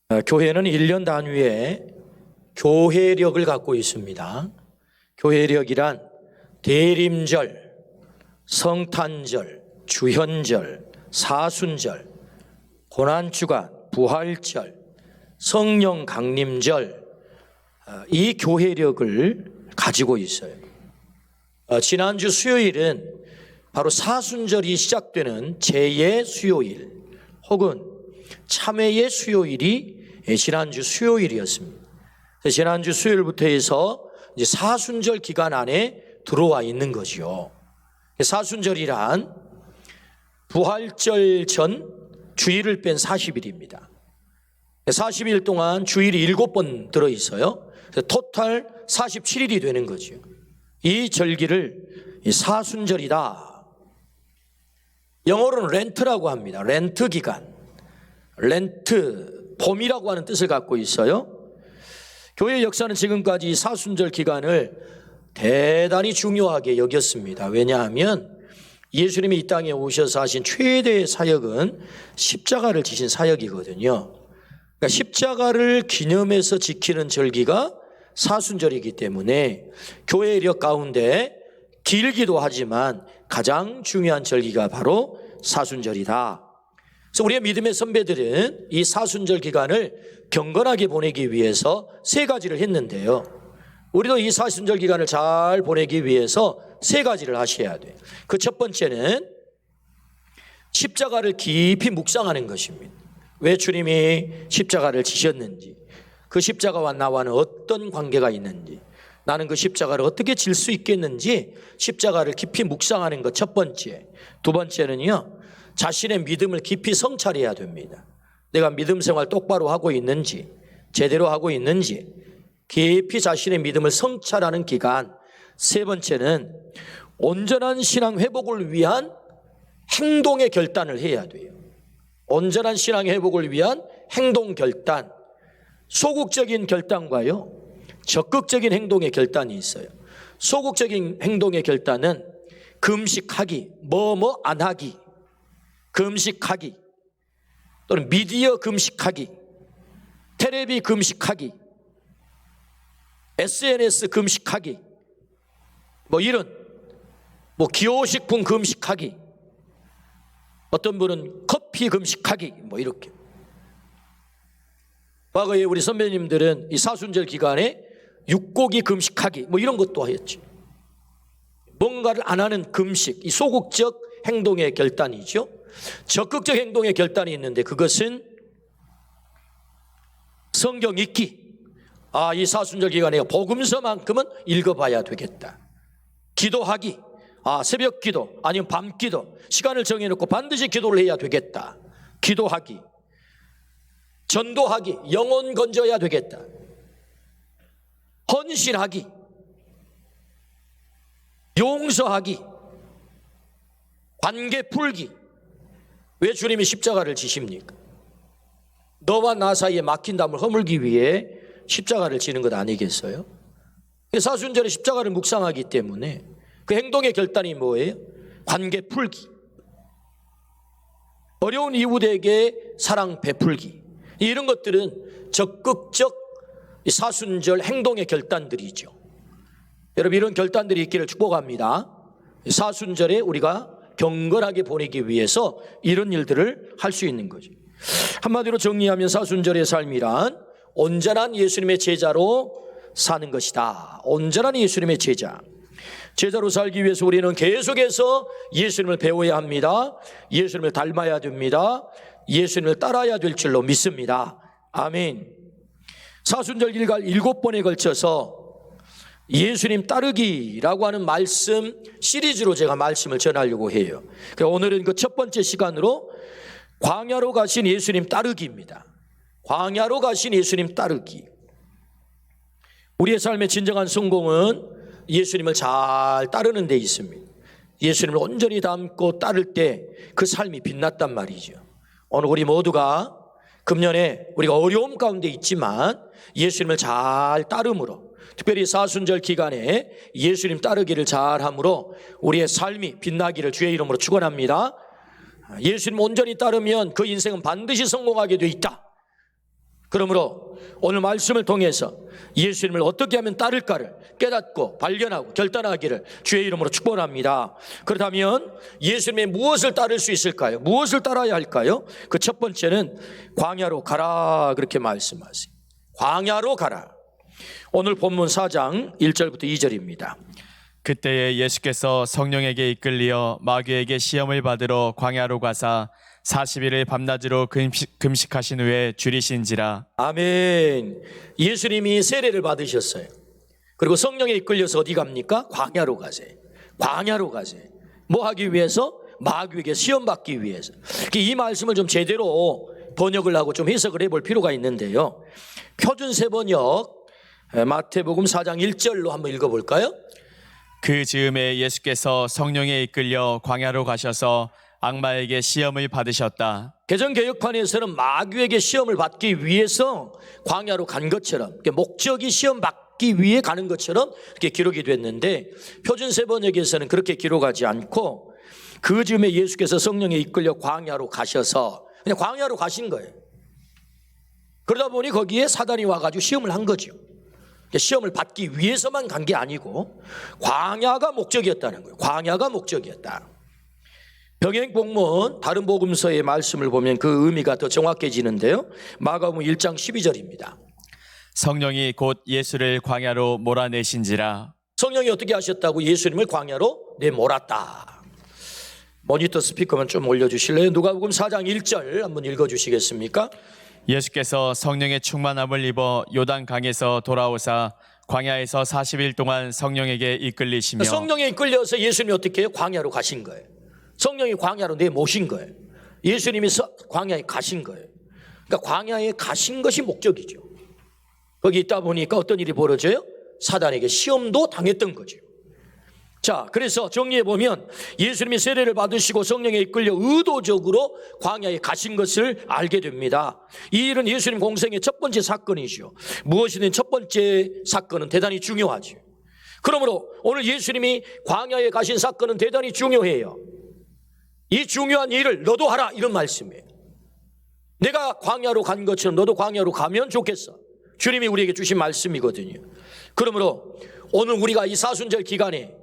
교회는 1년 단위의 교회력을 갖고 있습니다. 교회력이란 대림절, 성탄절, 주현절, 사순절, 고난주간, 부활절, 성령 강림절, 이 교회력을 가지고 있어요. 지난주 수요일은 바로 사순절이 시작되는 제의 수요일 혹은 참회의 수요일이 지난주 수요일이었습니다. 지난주 수요일부터 해서 이제 사순절 기간 안에 들어와 있는 거죠. 사순절이란 부활절 전 주일을 뺀 40일입니다. 40일 동안 주일이 7번 들어있어요. 토탈 47일이 되는 거죠. 이 절기를 사순절이다. 영어로는 렌트라고 합니다. 렌트 기간. 렌트, 봄이라고 하는 뜻을 갖고 있어요. 교회 역사는 지금까지 사순절 기간을 대단히 중요하게 여겼습니다. 왜냐하면 예수님이 이 땅에 오셔서 하신 최대의 사역은 십자가를 지신 사역이거든요. 그러니까 십자가를 기념해서 지키는 절기가 사순절이기 때문에 교회력 가운데 길기도 하지만 가장 중요한 절기가 바로 사순절이다. 그래서 우리의 믿음의 선배들은 이 사순절 기간을 경건하게 보내기 위해서 3가지를 했는데요. 우리도 이 사순절 기간을 잘 보내기 위해서 3가지를 하셔야 돼요. 그 첫 번째는 십자가를 깊이 묵상하는 것입니다. 왜 주님이 십자가를 지셨는지, 그 십자가와 나와는 어떤 관계가 있는지, 나는 그 십자가를 어떻게 질 수 있겠는지 십자가를 깊이 묵상하는 것 첫 번째. 두 번째는요, 자신의 믿음을 깊이 성찰해야 됩니다. 내가 믿음 생활 똑바로 하고 있는지, 제대로 하고 있는지 깊이 자신의 믿음을 성찰하는 기간. 세 번째는 온전한 신앙 회복을 위한 행동의 결단을 해야 돼요. 온전한 신앙 회복을 위한 행동 결단. 소극적인 결단과요, 적극적인 행동의 결단이 있어요. 소극적인 행동의 결단은 금식하기, 뭐뭐 안 하기, 금식하기, 또는 미디어 금식하기, 텔레비 금식하기, SNS 금식하기, 이런 기호식품 금식하기, 어떤 분은 커피 금식하기, 이렇게. 과거에 우리 선배님들은 이 사순절 기간에 육고기 금식하기 이런 것도 하였지. 뭔가를 안 하는 금식, 이 소극적 행동의 결단이죠. 적극적 행동의 결단이 있는데 그것은 성경 읽기. 이 사순절 기간에 복음서만큼은 읽어봐야 되겠다. 기도하기. 새벽 기도 아니면 밤 기도, 시간을 정해놓고 반드시 기도를 해야 되겠다. 기도하기. 전도하기, 영혼 건져야 되겠다. 헌신하기, 용서하기, 관계 풀기. 왜 주님이 십자가를 지십니까? 너와 나 사이에 막힌 담을 허물기 위해 십자가를 지는 것 아니겠어요? 사순절에 십자가를 묵상하기 때문에 그 행동의 결단이 뭐예요? 관계 풀기, 어려운 이웃에게 사랑 베풀기. 이런 것들은 적극적 사순절 행동의 결단들이죠. 여러분, 이런 결단들이 있기를 축복합니다. 사순절에 우리가 경건하게 보내기 위해서 이런 일들을 할 수 있는 거죠. 한마디로 정리하면 사순절의 삶이란 온전한 예수님의 제자로 사는 것이다. 온전한 예수님의 제자. 제자로 살기 위해서 우리는 계속해서 예수님을 배워야 합니다. 예수님을 닮아야 됩니다. 예수님을 따라야 될 줄로 믿습니다. 아멘. 사순절 일갈 7번에 걸쳐서 예수님 따르기라고 하는 말씀 시리즈로 제가 말씀을 전하려고 해요. 오늘은 그 첫 번째 시간으로 광야로 가신 예수님 따르기입니다. 광야로 가신 예수님 따르기. 우리의 삶의 진정한 성공은 예수님을 잘 따르는 데 있습니다. 예수님을 온전히 닮고 따를 때 그 삶이 빛났단 말이죠. 오늘 우리 모두가 금년에 우리가 어려움 가운데 있지만 예수님을 잘 따름으로, 특별히 사순절 기간에 예수님 따르기를 잘함으로 우리의 삶이 빛나기를 주의 이름으로 축원합니다. 예수님 온전히 따르면 그 인생은 반드시 성공하게 돼 있다. 그러므로 오늘 말씀을 통해서 예수님을 어떻게 하면 따를까를 깨닫고 발견하고 결단하기를 주의 이름으로 축복합니다. 그렇다면 예수님의 무엇을 따를 수 있을까요? 무엇을 따라야 할까요? 그 첫 번째는 광야로 가라 그렇게 말씀하세요. 광야로 가라. 오늘 본문 4장 1절부터 2절입니다. 그때에 예수께서 성령에게 이끌리어 마귀에게 시험을 받으러 광야로 가사 40일을 밤낮으로 금식하신 후에 줄이신지라. 아멘. 예수님이 세례를 받으셨어요. 그리고 성령에 이끌려서 어디 갑니까? 광야로 가세요. 광야로 가세요. 뭐 하기 위해서? 마귀에게 시험 받기 위해서. 이 말씀을 좀 제대로 번역을 하고 좀 해석을 해볼 필요가 있는데요. 표준세 번역 마태복음 4장 1절로 한번 읽어볼까요? 그 즈음에 예수께서 성령에 이끌려 광야로 가셔서 악마에게 시험을 받으셨다. 개정개혁판에서는 마귀에게 시험을 받기 위해서 광야로 간 것처럼, 목적이 시험 받기 위해 가는 것처럼 이렇게 기록이 됐는데, 표준세 번역에서는 그렇게 기록하지 않고 그 즈음에 예수께서 성령에 이끌려 광야로 가셔서 그냥 광야로 가신 거예요. 그러다 보니 거기에 사단이 와가지고 시험을 한 거죠. 시험을 받기 위해서만 간 게 아니고 광야가 목적이었다는 거예요. 광야가 목적이었다. 병행복문 다른 복음서의 말씀을 보면 그 의미가 더 정확해지는데요. 마가복음 1장 12절입니다. 성령이 곧 예수를 광야로 몰아내신지라. 성령이 어떻게 하셨다고? 예수님을 광야로 내몰았다. 모니터 스피커만 좀 올려주실래요? 누가복음 4장 1절 한번 읽어주시겠습니까? 예수께서 성령의 충만함을 입어 요단강에서 돌아오사 광야에서 40일 동안 성령에게 이끌리시며. 성령에 이끌려서 예수님이 어떻게 해요? 광야로 가신 거예요. 성령이 광야로 내모신 거예요. 예수님이 광야에 가신 거예요. 그러니까 광야에 가신 것이 목적이죠. 거기 있다 보니까 어떤 일이 벌어져요? 사단에게 시험도 당했던 거죠. 자, 그래서 정리해보면 예수님이 세례를 받으시고 성령에 이끌려 의도적으로 광야에 가신 것을 알게 됩니다. 이 일은 예수님 공생의 첫 번째 사건이죠. 무엇이든 첫 번째 사건은 대단히 중요하죠. 그러므로 오늘 예수님이 광야에 가신 사건은 대단히 중요해요. 이 중요한 일을 너도 하라, 이런 말씀이에요. 내가 광야로 간 것처럼 너도 광야로 가면 좋겠어. 주님이 우리에게 주신 말씀이거든요. 그러므로 오늘 우리가 이 사순절 기간에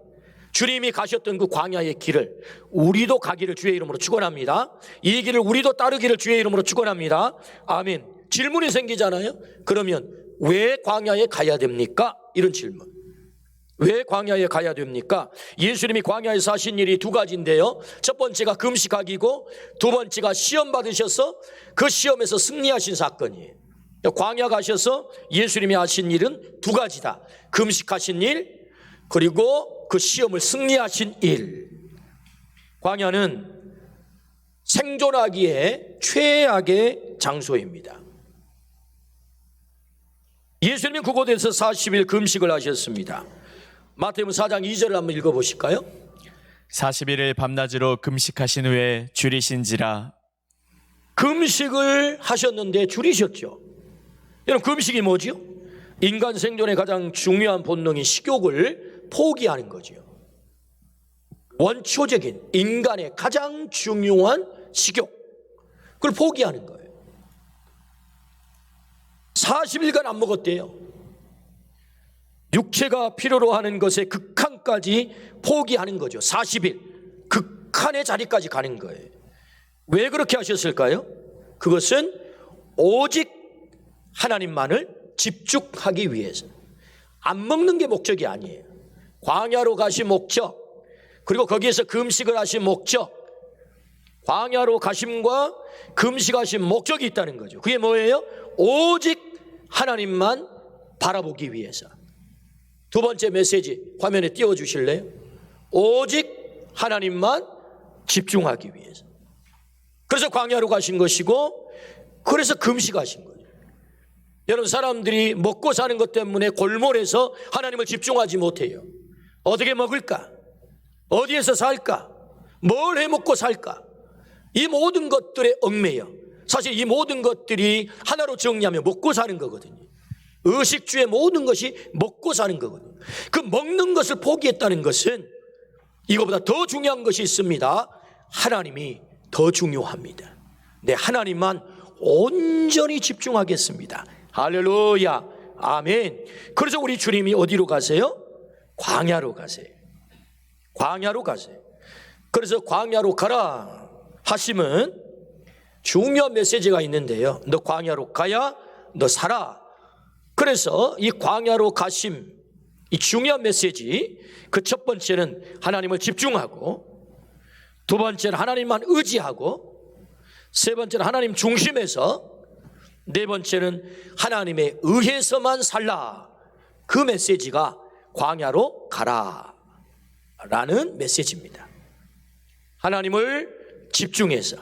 주님이 가셨던 그 광야의 길을 우리도 가기를 주의 이름으로 축원합니다. 이 길을 우리도 따르기를 주의 이름으로 축원합니다. 아멘. 질문이 생기잖아요. 그러면 왜 광야에 가야 됩니까? 이런 질문. 왜 광야에 가야 됩니까? 예수님이 광야에서 하신 일이 두 가지인데요. 첫 번째가 금식하기고 두 번째가 시험 받으셔서 그 시험에서 승리하신 사건이에요. 광야 가셔서 예수님이 하신 일은 두 가지다. 금식하신 일, 그리고 그 시험을 승리하신 일. 광야는 생존하기에 최악의 장소입니다. 예수님은 그곳에서 40일 금식을 하셨습니다. 마태복음 4장 2절을 한번 읽어보실까요? 40일을 밤낮으로 금식하신 후에 줄이신지라. 금식을 하셨는데 줄이셨죠. 여러분, 금식이 뭐죠? 인간 생존의 가장 중요한 본능인 식욕을 포기하는 거죠. 원초적인 인간의 가장 중요한 식욕, 그걸 포기하는 거예요. 40일간 안 먹었대요. 육체가 필요로 하는 것의 극한까지 포기하는 거죠. 40일 극한의 자리까지 가는 거예요. 왜 그렇게 하셨을까요? 그것은 오직 하나님만을 집중하기 위해서. 안 먹는 게 목적이 아니에요. 광야로 가신 목적, 그리고 거기에서 금식을 하신 목적, 광야로 가심과 금식하신 목적이 있다는 거죠. 그게 뭐예요? 오직 하나님만 바라보기 위해서. 두 번째 메시지 화면에 띄워주실래요? 오직 하나님만 집중하기 위해서. 그래서 광야로 가신 것이고, 그래서 금식하신 거예요. 여러분, 사람들이 먹고 사는 것 때문에 골몰해서 하나님을 집중하지 못해요. 어떻게 먹을까? 어디에서 살까? 뭘 해먹고 살까? 이 모든 것들에 얽매여. 사실 이 모든 것들이 하나로 정리하면 먹고 사는 거거든요. 의식주의 모든 것이 먹고 사는 거거든요. 그 먹는 것을 포기했다는 것은 이거보다 더 중요한 것이 있습니다. 하나님이 더 중요합니다. 내 하나님만 온전히 집중하겠습니다. 할렐루야. 아멘. 그래서 우리 주님이 어디로 가세요? 광야로 가세요. 광야로 가세요. 그래서 광야로 가라 하시면 중요한 메시지가 있는데요. 너 광야로 가야 너 살아. 그래서 이 광야로 가심, 이 중요한 메시지, 그 첫 번째는 하나님을 집중하고, 두 번째는 하나님만 의지하고, 세 번째는 하나님 중심에서, 네 번째는 하나님에 의해서만 살라. 그 메시지가 광야로 가라 라는 메시지입니다. 하나님을 집중해서,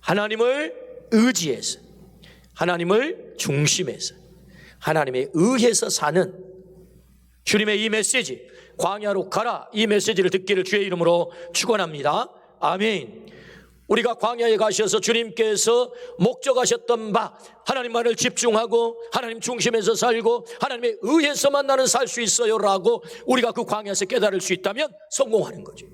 하나님을 의지해서, 하나님을 중심해서, 하나님에 의해서 사는 주님의 이 메시지, 광야로 가라, 이 메시지를 듣기를 주의 이름으로 축원합니다. 아멘. 우리가 광야에 가셔서 주님께서 목적하셨던 바 하나님만을 집중하고 하나님 중심에서 살고 하나님에 의해서만 나는 살 수 있어요라고 우리가 그 광야에서 깨달을 수 있다면 성공하는 거죠.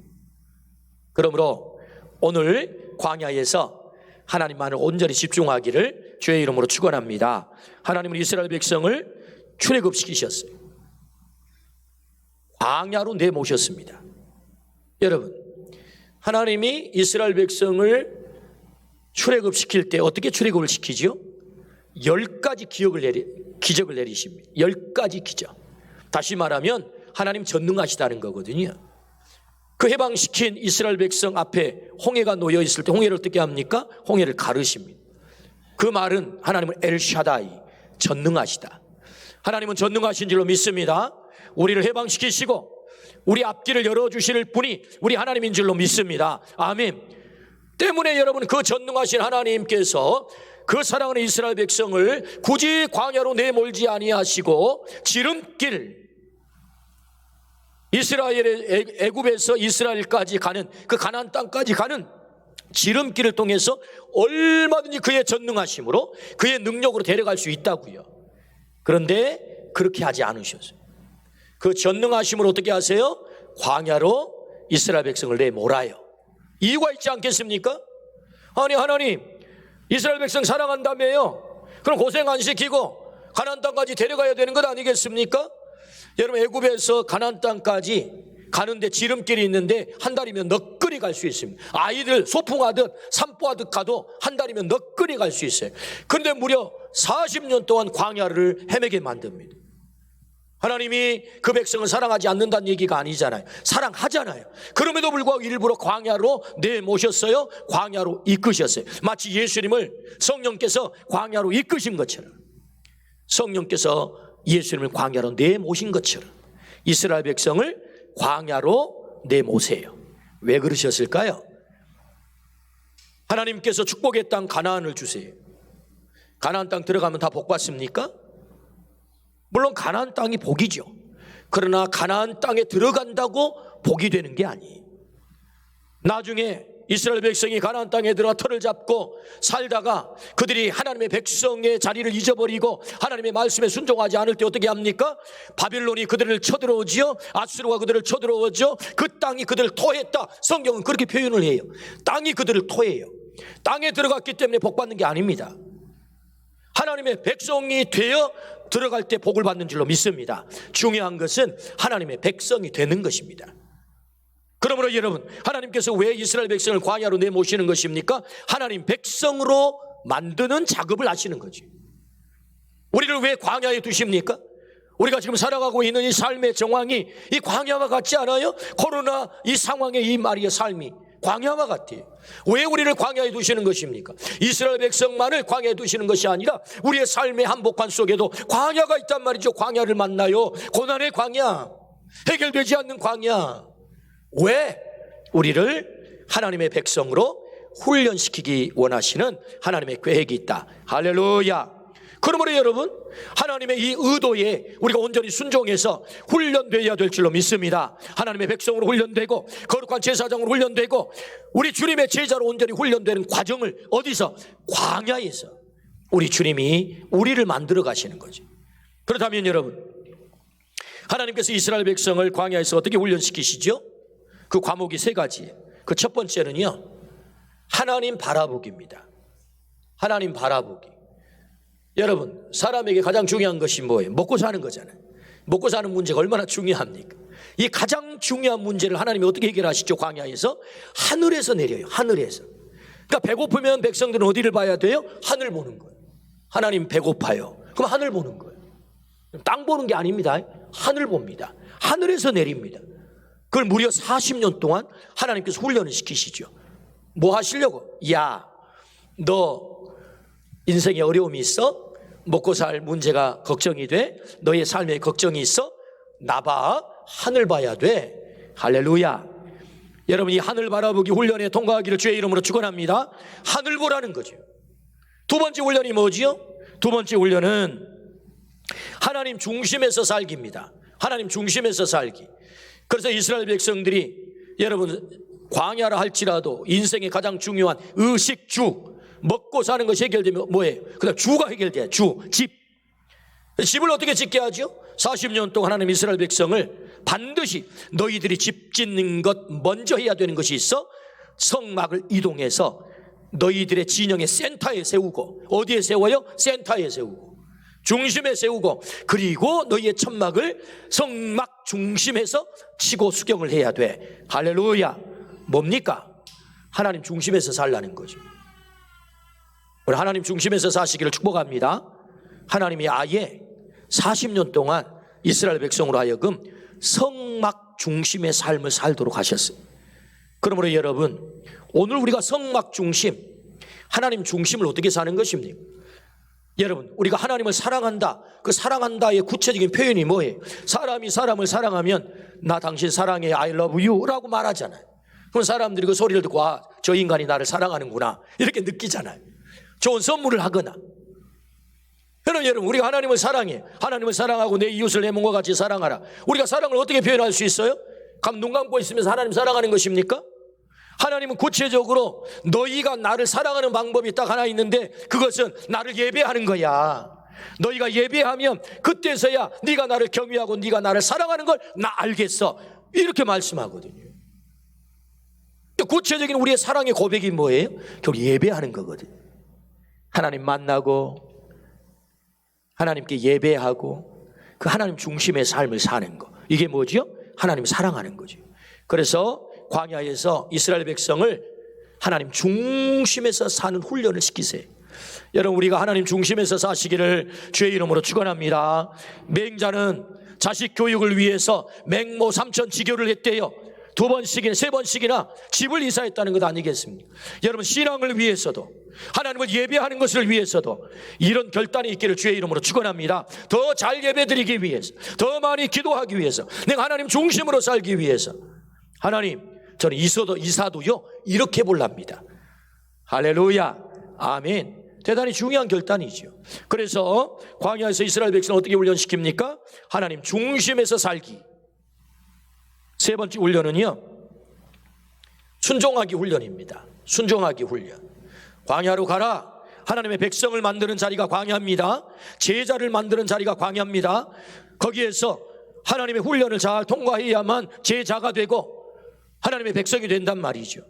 그러므로 오늘 광야에서 하나님만을 온전히 집중하기를 주의 이름으로 축원합니다. 하나님은 이스라엘 백성을 출애굽시키셨어요. 광야로 내모셨습니다. 여러분, 하나님이 이스라엘 백성을 출애굽시킬 때 어떻게 출애굽을 시키죠? 10가지 기적을 내리십니다. 10가지 기적. 다시 말하면 하나님 전능하시다는 거거든요. 그 해방시킨 이스라엘 백성 앞에 홍해가 놓여 있을 때 홍해를 어떻게 합니까? 홍해를 가르십니다. 그 말은 하나님은 엘샤다이, 전능하시다. 하나님은 전능하신 줄로 믿습니다. 우리를 해방시키시고 우리 앞길을 열어주실 분이 우리 하나님인 줄로 믿습니다. 아멘. 때문에 여러분, 그 전능하신 하나님께서 그 사랑하는 이스라엘 백성을 굳이 광야로 내몰지 아니하시고 지름길, 이스라엘의 애굽에서 이스라엘까지 가는 그 가나안 땅까지 가는 지름길을 통해서 얼마든지 그의 전능하심으로 그의 능력으로 데려갈 수 있다고요. 그런데 그렇게 하지 않으셨어요. 그 전능하심으로 어떻게 하세요? 광야로 이스라엘 백성을 내몰아요. 이유가 있지 않겠습니까? 아니, 하나님 이스라엘 백성 사랑한다며요. 그럼 고생 안 시키고 가나안 땅까지 데려가야 되는 것 아니겠습니까? 여러분, 애굽에서 가나안 땅까지 가는데 지름길이 있는데 한 달이면 너끈히 갈 수 있습니다. 아이들 소풍하듯 산보하듯 가도 한 달이면 너끈히 갈 수 있어요. 그런데 무려 40년 동안 광야를 헤매게 만듭니다. 하나님이 그 백성을 사랑하지 않는다는 얘기가 아니잖아요. 사랑하잖아요. 그럼에도 불구하고 일부러 광야로 내모셨어요. 광야로 이끄셨어요. 마치 예수님을 성령께서 광야로 이끄신 것처럼, 성령께서 예수님을 광야로 내모신 것처럼 이스라엘 백성을 광야로 내모세요. 왜 그러셨을까요? 하나님께서 축복의 땅 가나안을 주세요. 가나안 땅 들어가면 다 복 받습니까? 물론 가나안 땅이 복이죠. 그러나 가나안 땅에 들어간다고 복이 되는 게 아니에요. 나중에 이스라엘 백성이 가나안 땅에 들어가 터를 잡고 살다가 그들이 하나님의 백성의 자리를 잊어버리고 하나님의 말씀에 순종하지 않을 때 어떻게 합니까? 바빌론이 그들을 쳐들어오지요. 아수르가 그들을 쳐들어오죠. 그 땅이 그들을 토했다. 성경은 그렇게 표현을 해요. 땅이 그들을 토해요. 땅에 들어갔기 때문에 복 받는 게 아닙니다. 하나님의 백성이 되어 들어갈 때 복을 받는 줄로 믿습니다. 중요한 것은 하나님의 백성이 되는 것입니다. 그러므로 여러분, 하나님께서 왜 이스라엘 백성을 광야로 내모시는 것입니까? 하나님 백성으로 만드는 작업을 하시는 거지. 우리를 왜 광야에 두십니까? 우리가 지금 살아가고 있는 이 삶의 정황이 이 광야와 같지 않아요? 코로나 이 상황의 이 말이의 삶이 광야와 같아요. 왜 우리를 광야에 두시는 것입니까? 이스라엘 백성만을 광야에 두시는 것이 아니라 우리의 삶의 한복판 속에도 광야가 있단 말이죠. 광야를 만나요. 고난의 광야, 해결되지 않는 광야. 왜? 우리를 하나님의 백성으로 훈련시키기 원하시는 하나님의 계획이 있다. 할렐루야. 그러므로 여러분, 하나님의 이 의도에 우리가 온전히 순종해서 훈련되어야 될 줄로 믿습니다. 하나님의 백성으로 훈련되고 거룩한 제사장으로 훈련되고 우리 주님의 제자로 온전히 훈련되는 과정을 어디서? 광야에서 우리 주님이 우리를 만들어 가시는 거죠. 그렇다면 여러분, 하나님께서 이스라엘 백성을 광야에서 어떻게 훈련시키시죠? 그 과목이 세 가지예요. 그 첫 번째는요, 하나님 바라보기입니다. 하나님 바라보기. 여러분, 사람에게 가장 중요한 것이 뭐예요? 먹고 사는 거잖아요. 먹고 사는 문제가 얼마나 중요합니까? 이 가장 중요한 문제를 하나님이 어떻게 해결하시죠? 광야에서 하늘에서 내려요. 하늘에서. 그러니까 배고프면 백성들은 어디를 봐야 돼요? 하늘 보는 거예요. 하나님 배고파요. 그럼 하늘 보는 거예요. 땅 보는 게 아닙니다. 하늘 봅니다. 하늘에서 내립니다. 그걸 무려 40년 동안 하나님께서 훈련을 시키시죠. 뭐 하시려고? 야, 너 인생에 어려움이 있어? 먹고 살 문제가 걱정이 돼? 너의 삶에 걱정이 있어? 나봐. 하늘 봐야 돼. 할렐루야. 여러분, 이 하늘 바라보기 훈련에 통과하기를 주의 이름으로 축원합니다. 하늘 보라는 거죠. 두 번째 훈련이 뭐지요? 두 번째 훈련은 하나님 중심에서 살기입니다. 하나님 중심에서 살기. 그래서 이스라엘 백성들이 여러분 광야라 할지라도 인생의 가장 중요한 의식주, 먹고 사는 것이 해결되면 뭐예요? 그다음 주가 해결돼요. 주, 집. 집을 어떻게 짓게 하죠? 40년 동안 하나님 이스라엘 백성을 반드시 너희들이 집 짓는 것 먼저 해야 되는 것이 있어. 성막을 이동해서 너희들의 진영의 센터에 세우고. 어디에 세워요? 센터에 세우고 중심에 세우고, 그리고 너희의 천막을 성막 중심에서 치고 수경을 해야 돼. 할렐루야. 뭡니까? 하나님 중심에서 살라는 거죠. 우리 하나님 중심에서 사시기를 축복합니다. 하나님이 아예 40년 동안 이스라엘 백성으로 하여금 성막 중심의 삶을 살도록 하셨어요. 그러므로 여러분, 오늘 우리가 성막 중심, 하나님 중심을 어떻게 사는 것입니까? 여러분, 우리가 하나님을 사랑한다. 그 사랑한다의 구체적인 표현이 뭐예요? 사람이 사람을 사랑하면 나 당신 사랑해, I love you 라고 말하잖아요. 그럼 사람들이 그 소리를 듣고 아, 저 인간이 나를 사랑하는구나 이렇게 느끼잖아요. 좋은 선물을 하거나. 그럼 여러분, 우리가 하나님을 사랑해. 하나님을 사랑하고 내 이웃을 내 몸과 같이 사랑하라. 우리가 사랑을 어떻게 표현할 수 있어요? 눈 감고 있으면서 하나님 사랑하는 것입니까? 하나님은 구체적으로 너희가 나를 사랑하는 방법이 딱 하나 있는데 그것은 나를 예배하는 거야. 너희가 예배하면 그때서야 네가 나를 경외하고 네가 나를 사랑하는 걸 나 알겠어. 이렇게 말씀하거든요. 구체적인 우리의 사랑의 고백이 뭐예요? 결국 예배하는 거거든요. 하나님 만나고 하나님께 예배하고 그 하나님 중심의 삶을 사는 거. 이게 뭐죠? 하나님 사랑하는 거죠. 그래서 광야에서 이스라엘 백성을 하나님 중심에서 사는 훈련을 시키세요. 여러분, 우리가 하나님 중심에서 사시기를 주의 이름으로 축원합니다. 맹자는 자식 교육을 위해서 맹모 3천 지교를 했대요. 2번씩이나 3번씩이나 집을 이사했다는 것 아니겠습니까? 여러분, 신앙을 위해서도 하나님을 예배하는 것을 위해서도 이런 결단이 있기를 주의 이름으로 축원합니다. 더 잘 예배드리기 위해서, 더 많이 기도하기 위해서, 내가 하나님 중심으로 살기 위해서 하나님, 저는 이사도요 이렇게 볼랍니다. 할렐루야. 아멘. 대단히 중요한 결단이죠. 그래서 광야에서 이스라엘 백성을 어떻게 훈련시킵니까? 하나님 중심에서 살기. 세 번째 훈련은요, 순종하기 훈련입니다. 순종하기 훈련. 광야로 가라. 하나님의 백성을 만드는 자리가 광야입니다. 제자를 만드는 자리가 광야입니다. 거기에서 하나님의 훈련을 잘 통과해야만 제자가 되고 하나님의 백성이 된단 말이죠.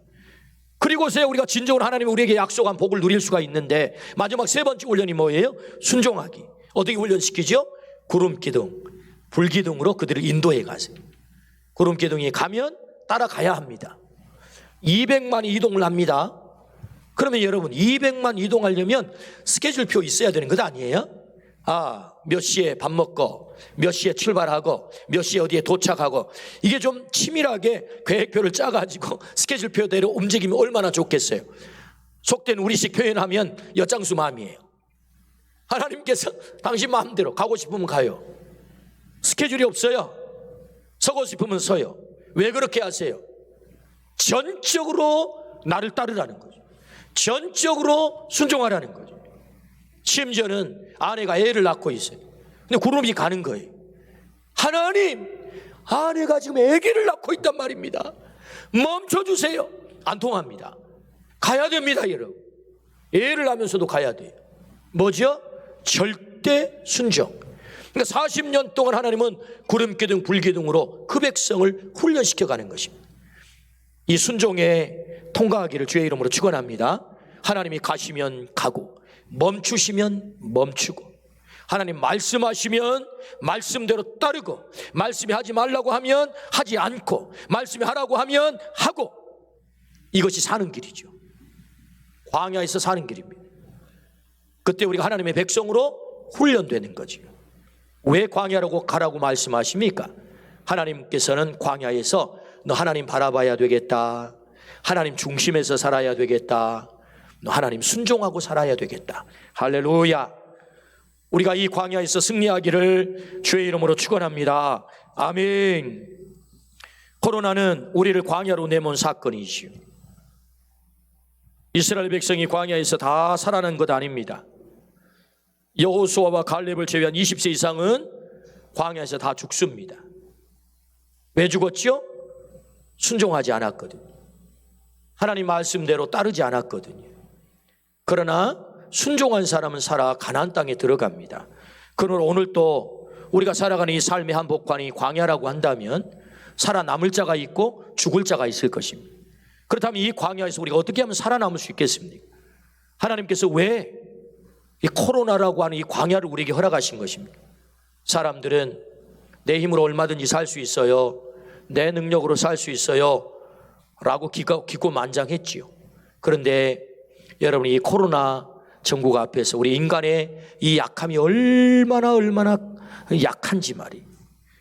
그리고서야 우리가 진정으로 하나님이 우리에게 약속한 복을 누릴 수가 있는데, 마지막 세 번째 훈련이 뭐예요? 순종하기. 어떻게 훈련시키죠? 구름기둥, 불기둥으로 그들을 인도해 가세요. 구름기둥이 가면 따라가야 합니다. 200만 이동을 합니다. 그러면 여러분, 200만 이동하려면 스케줄표 있어야 되는 것 아니에요? 몇 시에 밥 먹고 몇 시에 출발하고 몇 시에 어디에 도착하고, 이게 좀 치밀하게 계획표를 짜가지고 스케줄표대로 움직이면 얼마나 좋겠어요. 속된 우리식 표현하면 엿장수 마음이에요. 하나님께서 당신 마음대로 가고 싶으면 가요. 스케줄이 없어요. 서고 싶으면 서요. 왜 그렇게 하세요? 전적으로 나를 따르라는 거죠. 전적으로 순종하라는 거죠. 심지어는 아내가 애를 낳고 있어요. 근데 구름이 가는 거예요. 하나님, 아내가 지금 아기를 낳고 있단 말입니다. 멈춰주세요. 안 통합니다. 가야 됩니다, 여러분. 애를 낳으면서도 가야 돼요. 뭐죠? 절대 순종. 그러니까 40년 동안 하나님은 구름기둥, 불기둥으로 그 백성을 훈련시켜가는 것입니다. 이 순종에 통과하기를 주의 이름으로 축원합니다. 하나님이 가시면 가고 멈추시면 멈추고 하나님 말씀하시면 말씀대로 따르고 말씀이 하지 말라고 하면 하지 않고 말씀이 하라고 하면 하고 이것이 사는 길이죠. 광야에서 사는 길입니다. 그때 우리가 하나님의 백성으로 훈련되는 거죠. 왜 광야라고 가라고 말씀하십니까? 하나님께서는 광야에서 너 하나님 바라봐야 되겠다. 하나님 중심에서 살아야 되겠다. 너 하나님 순종하고 살아야 되겠다. 할렐루야. 우리가 이 광야에서 승리하기를 주의 이름으로 축원합니다. 아멘. 코로나는 우리를 광야로 내몬 사건이지요. 이스라엘 백성이 광야에서 다 살아난 것 아닙니다. 여호수아와 갈렙을 제외한 20세 이상은 광야에서 다 죽습니다. 왜 죽었죠? 순종하지 않았거든요. 하나님 말씀대로 따르지 않았거든요. 그러나 순종한 사람은 살아 가나안 땅에 들어갑니다. 그러나 오늘 또 우리가 살아가는 이 삶의 한복판이 광야라고 한다면 살아남을 자가 있고 죽을 자가 있을 것입니다. 그렇다면 이 광야에서 우리가 어떻게 하면 살아남을 수 있겠습니까? 하나님께서 왜 이 코로나라고 하는 이 광야를 우리에게 허락하신 것입니까? 사람들은 내 힘으로 얼마든지 살 수 있어요. 내 능력으로 살 수 있어요. 라고 기고만장했지요. 그런데 여러분 이 코로나 전국 앞에서 우리 인간의 이 약함이 얼마나 약한지 말이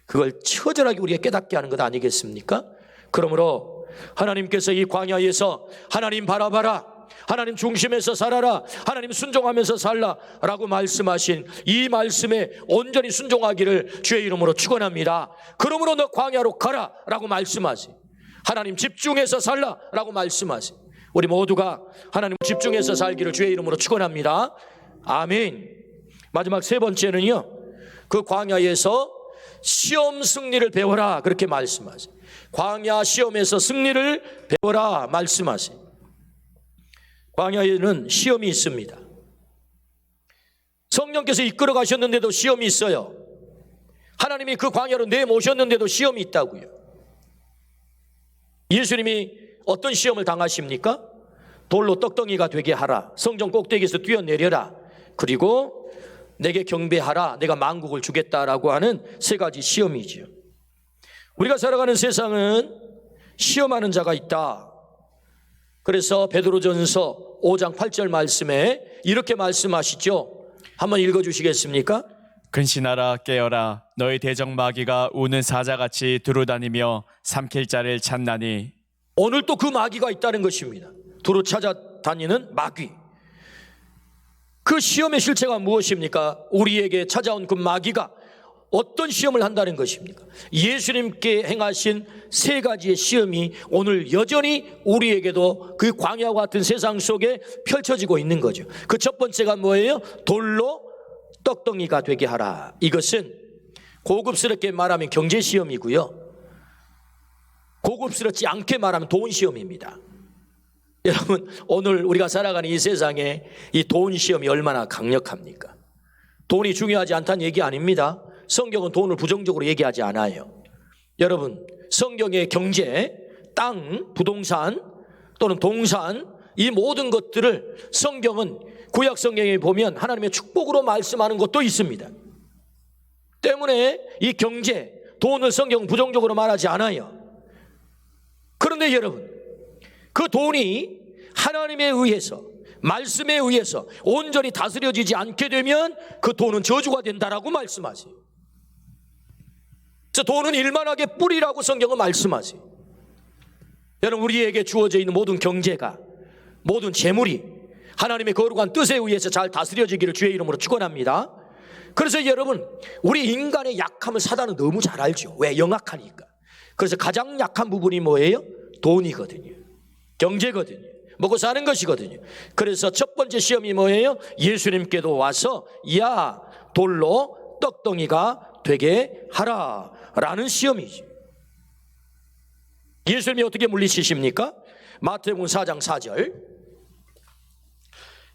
그걸 처절하게 우리가 깨닫게 하는 것 아니겠습니까? 그러므로 하나님께서 이 광야에서 하나님 바라봐라, 하나님 중심에서 살아라, 하나님 순종하면서 살라 라고 말씀하신 이 말씀에 온전히 순종하기를 주의 이름으로 축원합니다. 그러므로 너 광야로 가라 라고 말씀하세요. 하나님 집중해서 살라 라고 말씀하세요. 우리 모두가 하나님 집중해서 살기를 주의 이름으로 축원합니다. 아멘. 마지막 세 번째는요, 그 광야에서 시험 승리를 배워라 그렇게 말씀하세요. 광야 시험에서 승리를 배워라 말씀하세요. 광야에는 시험이 있습니다. 성령께서 이끌어 가셨는데도 시험이 있어요. 하나님이 그 광야로 내모셨는데도 시험이 있다고요. 예수님이 어떤 시험을 당하십니까? 돌로 떡덩이가 되게 하라, 성전 꼭대기에서 뛰어내려라, 그리고 내게 경배하라, 내가 만국을 주겠다라고 하는 세 가지 시험이지요. 우리가 살아가는 세상은 시험하는 자가 있다. 그래서 베드로전서 5장 8절 말씀에 이렇게 말씀하시죠. 한번 읽어주시겠습니까? 근신하라 깨어라 너희 대적 마귀가 우는 사자같이 두루다니며 삼킬 자를 찾나니. 오늘 또 그 마귀가 있다는 것입니다. 두루 찾아다니는 마귀. 그 시험의 실체가 무엇입니까? 우리에게 찾아온 그 마귀가 어떤 시험을 한다는 것입니까? 예수님께 행하신 세 가지의 시험이 오늘 여전히 우리에게도 그 광야와 같은 세상 속에 펼쳐지고 있는 거죠. 그 첫 번째가 뭐예요? 돌로 떡덩이가 되게 하라. 이것은 고급스럽게 말하면 경제 시험이고요, 고급스럽지 않게 말하면 돈 시험입니다. 여러분, 오늘 우리가 살아가는 이 세상에 이 돈 시험이 얼마나 강력합니까? 돈이 중요하지 않다는 얘기 아닙니다. 성경은 돈을 부정적으로 얘기하지 않아요. 여러분, 성경의 경제, 땅, 부동산 또는 동산, 이 모든 것들을 성경은 구약 성경에 보면 하나님의 축복으로 말씀하는 것도 있습니다. 때문에 이 경제, 돈을 성경은 부정적으로 말하지 않아요. 그런데 여러분, 그 돈이 하나님에 의해서, 말씀에 의해서 온전히 다스려지지 않게 되면 그 돈은 저주가 된다라고 말씀하세요. 그래서 돈은 일만하게 뿌리라고 성경은 말씀하세요. 여러분, 우리에게 주어져 있는 모든 경제가, 모든 재물이 하나님의 거룩한 뜻에 의해서 잘 다스려지기를 주의 이름으로 축원합니다. 그래서 여러분, 우리 인간의 약함을 사단은 너무 잘 알죠. 왜? 영악하니까. 그래서 가장 약한 부분이 뭐예요? 돈이거든요. 경제거든요. 먹고 사는 것이거든요. 그래서 첫 번째 시험이 뭐예요? 예수님께도 와서 야, 돌로 떡덩이가 되게 하라 라는 시험이죠. 예수님이 어떻게 물리치십니까? 마태복음 4장 4절.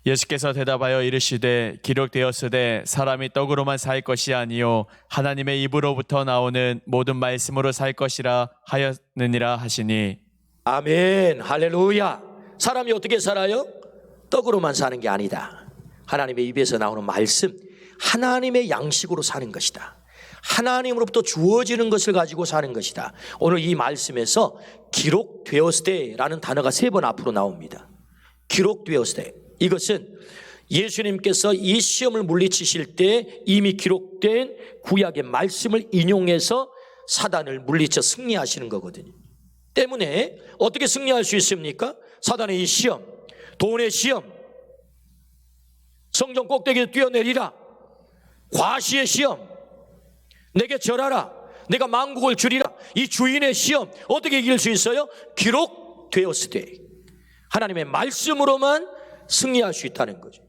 예수께서 대답하여 이르시되 기록되었으되 사람이 떡으로만 살 것이 아니요 하나님의 입으로부터 나오는 모든 말씀으로 살 것이라 하였느니라 하시니. 아멘. 할렐루야. 사람이 어떻게 살아요? 떡으로만 사는 게 아니다. 하나님의 입에서 나오는 말씀, 하나님의 양식으로 사는 것이다. 하나님으로부터 주어지는 것을 가지고 사는 것이다. 오늘 이 말씀에서 기록되었으되라는 단어가 3번 앞으로 나옵니다. 기록되었으되, 이것은 예수님께서 이 시험을 물리치실 때 이미 기록된 구약의 말씀을 인용해서 사단을 물리쳐 승리하시는 거거든요. 때문에 어떻게 승리할 수 있습니까? 사단의 이 시험, 돈의 시험, 성전 꼭대기에 뛰어내리라, 과시의 시험, 내게 절하라, 내가 만국을 주리라, 이 주인의 시험 어떻게 이길 수 있어요? 기록되었으되, 하나님의 말씀으로만 승리할 수 있다는 거죠.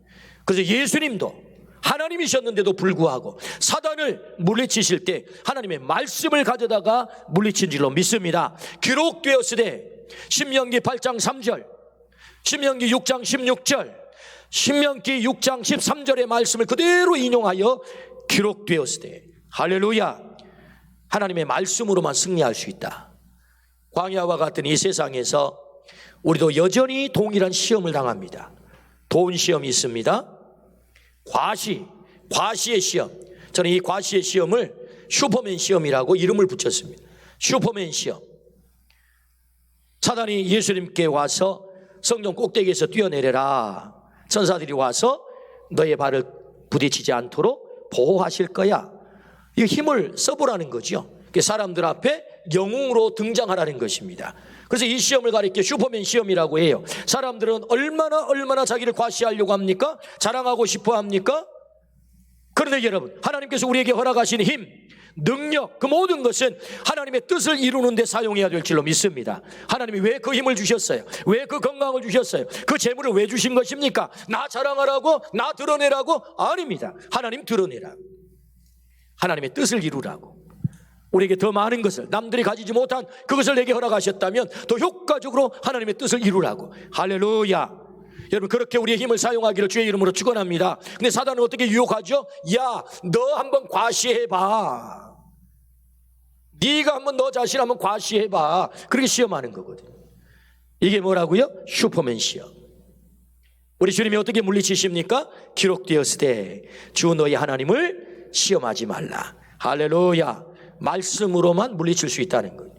그래서 예수님도 하나님이셨는데도 불구하고 사단을 물리치실 때 하나님의 말씀을 가져다가 물리친 줄로 믿습니다. 기록되었으되, 신명기 8장 3절, 신명기 6장 16절, 신명기 6장 13절의 말씀을 그대로 인용하여 기록되었으되, 할렐루야, 하나님의 말씀으로만 승리할 수 있다. 광야와 같은 이 세상에서 우리도 여전히 동일한 시험을 당합니다. 돈 시험이 있습니다. 과시의 시험. 저는 이 과시의 시험을 슈퍼맨 시험이라고 이름을 붙였습니다. 슈퍼맨 시험. 사단이 예수님께 와서 성전 꼭대기에서 뛰어내려라, 천사들이 와서 너의 발을 부딪히지 않도록 보호하실 거야, 이 힘을 써보라는 거죠. 사람들 앞에 영웅으로 등장하라는 것입니다. 그래서 이 시험을 가리켜 슈퍼맨 시험이라고 해요. 사람들은 얼마나 자기를 과시하려고 합니까? 자랑하고 싶어 합니까? 그런데 여러분, 하나님께서 우리에게 허락하신 힘, 능력, 그 모든 것은 하나님의 뜻을 이루는 데 사용해야 될 줄로 믿습니다. 하나님이 왜 그 힘을 주셨어요? 왜 그 건강을 주셨어요? 그 재물을 왜 주신 것입니까? 나 자랑하라고? 나 드러내라고? 아닙니다. 하나님 드러내라고, 하나님의 뜻을 이루라고, 우리에게 더 많은 것을, 남들이 가지지 못한 그것을 내게 허락하셨다면 더 효과적으로 하나님의 뜻을 이루라고. 할렐루야. 여러분, 그렇게 우리의 힘을 사용하기를 주의 이름으로 축원합니다. 근데 사단은 어떻게 유혹하죠? 야, 너 한번 과시해봐. 네가 한번 너 자신 한번 과시해봐. 그렇게 시험하는 거거든요. 이게 뭐라고요? 슈퍼맨 시험. 우리 주님이 어떻게 물리치십니까? 기록되었으되 주 너희 하나님을 시험하지 말라. 할렐루야. 말씀으로만 물리칠 수 있다는 거예요.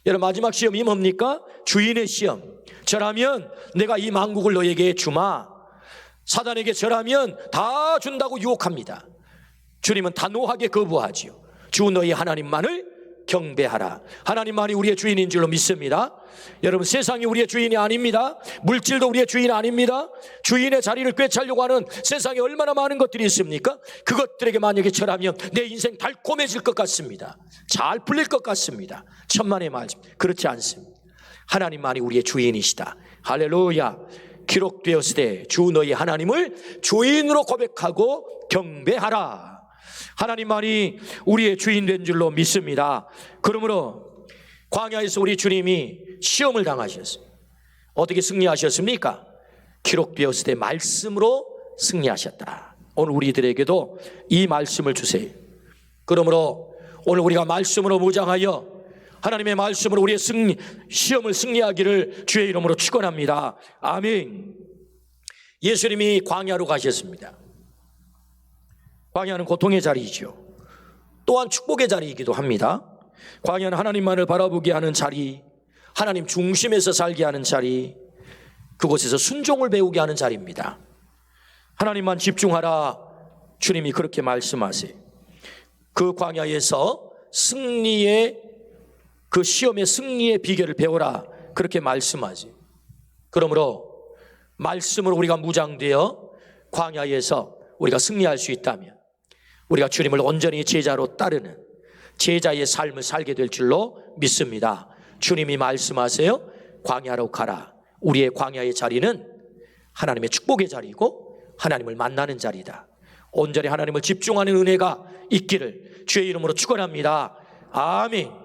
여러분, 마지막 시험이 뭡니까? 주인의 시험. 절하면 내가 이 만국을 너에게 주마. 사단에게 절하면 다 준다고 유혹합니다. 주님은 단호하게 거부하지요. 주 너희 하나님만을 경배하라. 하나님만이 우리의 주인인 줄로 믿습니다. 여러분, 세상이 우리의 주인이 아닙니다. 물질도 우리의 주인 아닙니다. 주인의 자리를 꿰차려고 하는 세상에 얼마나 많은 것들이 있습니까? 그것들에게 만약에 절하면 내 인생 달콤해질 것 같습니다. 잘 풀릴 것 같습니다. 천만의 말씀, 그렇지 않습니다. 하나님만이 우리의 주인이시다. 할렐루야. 기록되었으되 주 너희 하나님을 주인으로 고백하고 경배하라. 하나님만이 우리의 주인 된 줄로 믿습니다. 그러므로 광야에서 우리 주님이 시험을 당하셨어요. 어떻게 승리하셨습니까? 기록되었을 때 말씀으로 승리하셨다. 오늘 우리들에게도 이 말씀을 주세요. 그러므로 오늘 우리가 말씀으로 무장하여 하나님의 말씀으로 우리의 시험을 승리하기를 주의 이름으로 축원합니다. 아멘. 예수님이 광야로 가셨습니다. 광야는 고통의 자리이죠. 또한 축복의 자리이기도 합니다. 광야는 하나님만을 바라보게 하는 자리, 하나님 중심에서 살게 하는 자리, 그곳에서 순종을 배우게 하는 자리입니다. 하나님만 집중하라. 주님이 그렇게 말씀하세요. 그 광야에서 그 시험의 승리의 비결을 배워라. 그렇게 말씀하지. 그러므로 말씀으로 우리가 무장되어 광야에서 우리가 승리할 수 있다면 우리가 주님을 온전히 제자로 따르는 제자의 삶을 살게 될 줄로 믿습니다. 주님이 말씀하세요. 광야로 가라. 우리의 광야의 자리는 하나님의 축복의 자리이고 하나님을 만나는 자리다. 온전히 하나님을 집중하는 은혜가 있기를 주의 이름으로 축원합니다. 아멘.